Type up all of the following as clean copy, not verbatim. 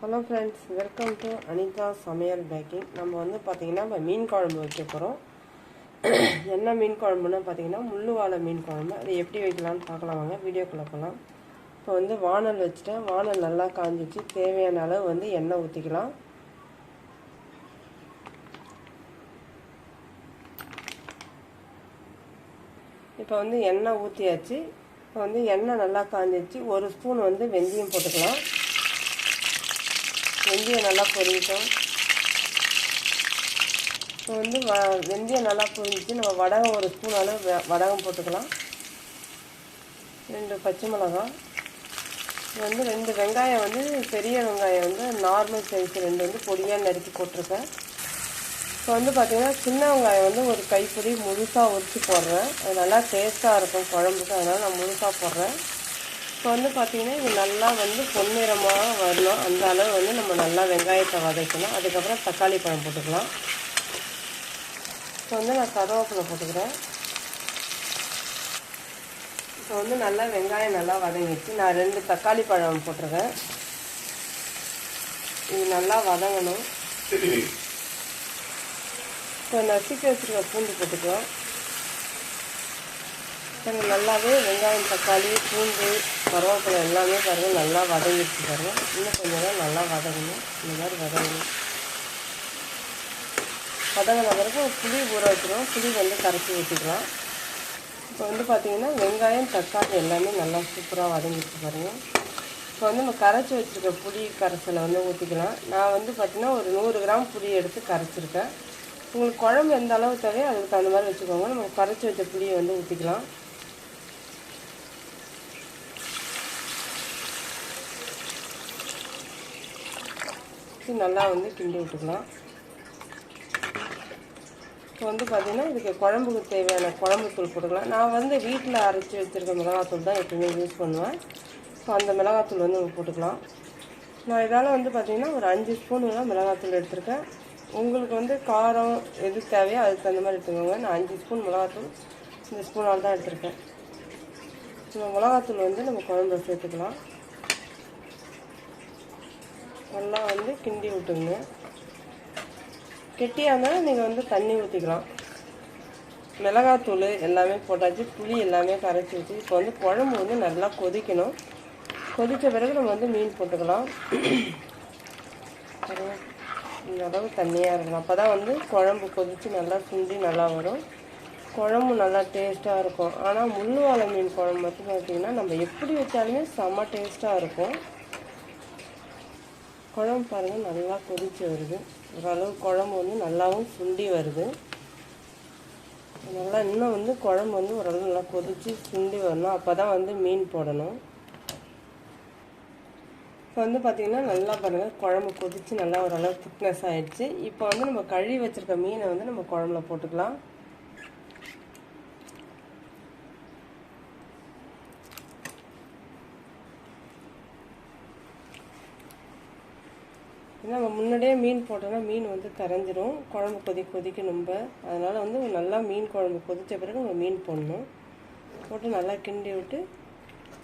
Hello friends, welcome to Anitha சமையல் baking. நம்ம வந்து பார்த்திங்கன்னா இப்போ மீன் குழம்பு வைக்க போகிறோம். என்ன மீன் குழம்புன்னா பார்த்திங்கன்னா முள்ளு வாழை மீன் குழம்பு. அது எப்படி வைக்கலான்னு பார்க்கலாம் வாங்க, வீடியோக்குள்ளே போகலாம். இப்போ வந்து வானல் வச்சுட்டேன். வானல் நல்லா காஞ்சிச்சு. தேவையான அளவு வந்து எண்ணெய் ஊற்றிக்கலாம். இப்போ வந்து எண்ணெய் ஊற்றியாச்சு. இப்போ வந்து எண்ணெய் நல்லா காஞ்சிச்சு. ஒரு ஸ்பூன் வந்து வெந்தயம் போட்டுக்கலாம். வெந்தயம் நல்லா பொரியட்டும். இப்போ வந்து வெந்தயம் நல்லா பொரிஞ்சிச்சு. நம்ம வடகம் ஒரு ஸ்பூன் அளவு வடகம் போட்டுக்கலாம். 2 பச்சை மிளகாய், வந்து 2 வெங்காயம், வந்து பெரிய வெங்காயம் வந்து நார்மல் சைஸ் 2 வந்து பொடியாக நறுக்கி போட்டிருக்கேன். இப்போ வந்து பார்த்திங்கன்னா சின்ன வெங்காயம் வந்து ஒரு கைப்பிடி முழுசாக உரித்து போடுறேன். அது நல்லா டேஸ்ட்டாக இருக்கும் குழம்புக்கு, அதனால் நான் முழுசாக போடுறேன். இப்போ வந்து பார்த்திங்கன்னா இது நல்லா வந்து பொன்னிறமாக வரணும். அந்த அளவு வந்து நம்ம நல்லா வெங்காயத்தை வதக்கணும். அதுக்கப்புறம் தக்காளி பழம் போட்டுக்கலாம். இப்போ வந்து நான் கருவேப்பிலை போட்டுக்கிறேன். இப்போ வந்து நல்லா வெங்காயம் நல்லா வதங்கிடுச்சு. நான் 2 தக்காளி பழம் போட்டிருக்கேன். இது நல்லா வதங்கணும். இப்போ நசுக்கி வச்சுருக்க பூண்டு போட்டுக்கலாம். நல்லாவே வெங்காயம், தக்காளி, பூண்டு, கருவேப்பிலை எல்லாமே பாருங்கள் நல்லா வதங்கிடுச்சு பாருங்கள். இன்னும் கொஞ்சம் தான் நல்லா வதங்கணும். இந்த மாதிரி வதங்கணும். வதங்கின பிறகு புளி ஊற வச்சுருவோம். புளி வந்து கரைச்சி ஊற்றிக்கலாம். இப்போ வந்து பார்த்திங்கன்னா வெங்காயம், தக்காளி எல்லாமே நல்லா சூப்பராக வதங்கிடுச்சு பாருங்கள். இப்போ வந்து நம்ம கரைச்சி வச்சுருக்க புளி கரைசலை வந்து ஊற்றிக்கலாம். நான் வந்து பார்த்திங்கன்னா ஒரு 100 கிராம் புளி எடுத்து கரைச்சிருக்கேன். உங்களுக்கு குழம்பு எந்த அளவு தேவையோ அதுக்கு தகுந்த மாதிரி வச்சுக்கோங்க. நம்ம கரைச்சி வச்ச புளியை வந்து ஊற்றிக்கலாம். நல்லா வந்து கிண்டி விட்டுக்கலாம். இப்போ வந்து பார்த்திங்கன்னா இதுக்கு குழம்புக்கு தேவையான குழம்பு தூள் போட்டுக்கலாம். நான் வந்து வீட்டில் அரைச்சி வச்சுருக்க மிளகாத்தூள் தான் எப்பவுமே யூஸ் பண்ணுவேன். ஸோ அந்த மிளகாத்தூள் வந்து நம்ம போட்டுக்கலாம். நான் இதால் வந்து பார்த்திங்கன்னா ஒரு 5 ஸ்பூனுலாம் மிளகாத்தூள் எடுத்திருக்கேன். உங்களுக்கு வந்து காரம் எது தேவையோ அதுக்கு தகுந்த மாதிரி எடுத்துக்கோங்க. நான் 5 ஸ்பூன் மிளகாத்தூள் இந்த ஸ்பூனால் தான் எடுத்திருக்கேன். இந்த மிளகாத்தூள் வந்து நம்ம குழம்புல சேர்த்துக்கலாம். நல்லா வந்து கிண்டி விட்டுங்க. கெட்டியாக இருந்தாலும் நீங்கள் வந்து தண்ணி ஊற்றிக்கலாம். மிளகாத்தூள் எல்லாமே போட்டாச்சு, புளி எல்லாமே கரைச்சி வச்சு. இப்போ வந்து குழம்பு வந்து நல்லா கொதிக்கணும். கொதித்த பிறகு நம்ம வந்து மீன் போட்டுக்கலாம். இந்த அளவு தண்ணியாக இருக்கணும். அப்போ தான் வந்து குழம்பு கொதித்து நல்லா சுண்டி நல்லா வரும். குழம்பு நல்லா டேஸ்ட்டாக இருக்கும். ஆனால் முள்ளு வாழை மீன் குழம்பு மட்டும் பார்த்திங்கன்னா நம்ம எப்படி வச்சாலுமே செம்ம டேஸ்ட்டாக இருக்கும். குழம்பு பாருங்கள் நல்லா கொதித்து வருது. ஓரளவு குழம்பு வந்து நல்லாவும் சுண்டி வருது. நல்லா இன்னும் வந்து குழம்பு வந்து ஓரளவு நல்லா கொதித்து சுண்டி வரணும். அப்போ தான் வந்து மீன் போடணும். இப்போ வந்து பார்த்திங்கன்னா நல்லா பாருங்கள் குழம்பு கொதித்து நல்லா ஓரளவு திக்னஸ் ஆகிடுச்சு. இப்போ வந்து நம்ம கழுவி வச்சுருக்க மீனை வந்து நம்ம குழம்புல போட்டுக்கலாம். ஏன்னா நம்ம முன்னாடியே மீன் போட்டோன்னா மீன் வந்து கரைஞ்சிரும். குழம்பு கொதிக்க நம்ம அதனால் வந்து நல்லா மீன் குழம்பு கொதித்த பிறகு நம்ம மீன் போடணும். போட்டு நல்லா கிண்டி விட்டு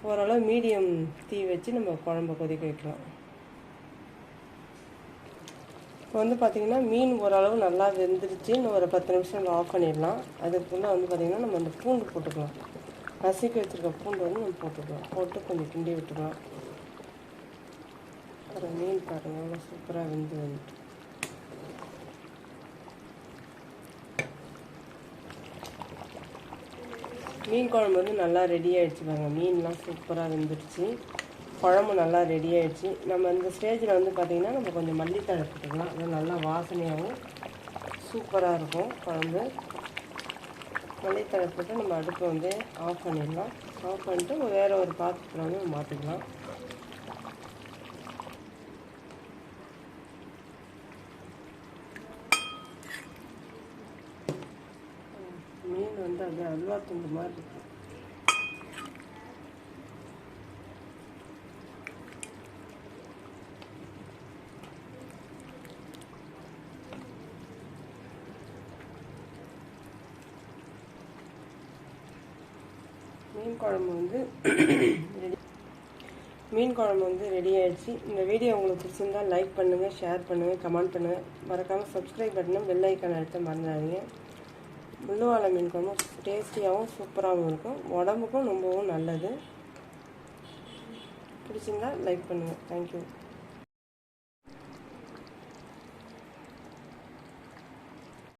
ஓரளவு மீடியம் தீ வச்சு நம்ம குழம்பு கொதிக்க வைக்கலாம். இப்போ வந்து பார்த்திங்கன்னா மீன் ஓரளவு நல்லா வெந்துருச்சு. இன்னும் ஒரு 10 நிமிஷம் ஆஃப் பண்ணிடலாம். அதுக்குள்ளே வந்து பார்த்திங்கன்னா நம்ம அந்த பூண்டு போட்டுக்கலாம். நசுக்கி வச்சுருக்க பூண்டு வந்து நம்ம போட்டுக்கலாம். போட்டு கொஞ்சம் கிண்டி விட்டுக்கலாம். அப்புறம் மீன் பாருங்கள் அவ்வளோ சூப்பராக வந்துட்டு மீன் குழம்பு வந்து நல்லா ரெடி ஆகிடுச்சு பாருங்கள். மீன்லாம் சூப்பராக வெந்துடுச்சு. குழம்பு நல்லா ரெடி ஆகிடுச்சு. நம்ம இந்த ஸ்டேஜில் வந்து பார்த்திங்கன்னா நம்ம கொஞ்சம் மல்லித்தழை போட்டுக்கலாம். அது நல்லா வாசனையாகவும் சூப்பராக இருக்கும் குழம்பு. மல்லித்தழை போட்டு நம்ம அடுப்பை வந்து ஆஃப் பண்ணிடலாம். ஆஃப் பண்ணிட்டு வேறு ஒரு பாத்திரத்தில் வந்து மாற்றிக்கலாம். மீன் வந்து அப்படியே அல்வா துண்டு மாதிரி இருக்குது. மீன் குழம்பு வந்து ரெடி. மீன் குழம்பு வந்து ரெடி ஆயிடுச்சு. இந்த வீடியோ உங்களுக்கு பிடிச்சிருந்தா லைக் பண்ணுங்கள், ஷேர் பண்ணுங்கள், கமெண்ட் பண்ணுங்கள். மறக்காமல் சப்ஸ்கிரைப் பட்டனும் பெல் ஐக்கான் அழுத்த மறந்துடாதீங்க. முள்ளுவாலை மீன் குழம்பு டேஸ்டியாகவும் சூப்பராகவும் இருக்கும், உடம்புக்கும் ரொம்பவும் நல்லது. பிடிச்சிருந்தா லைக் பண்ணுங்கள். தேங்க்யூ.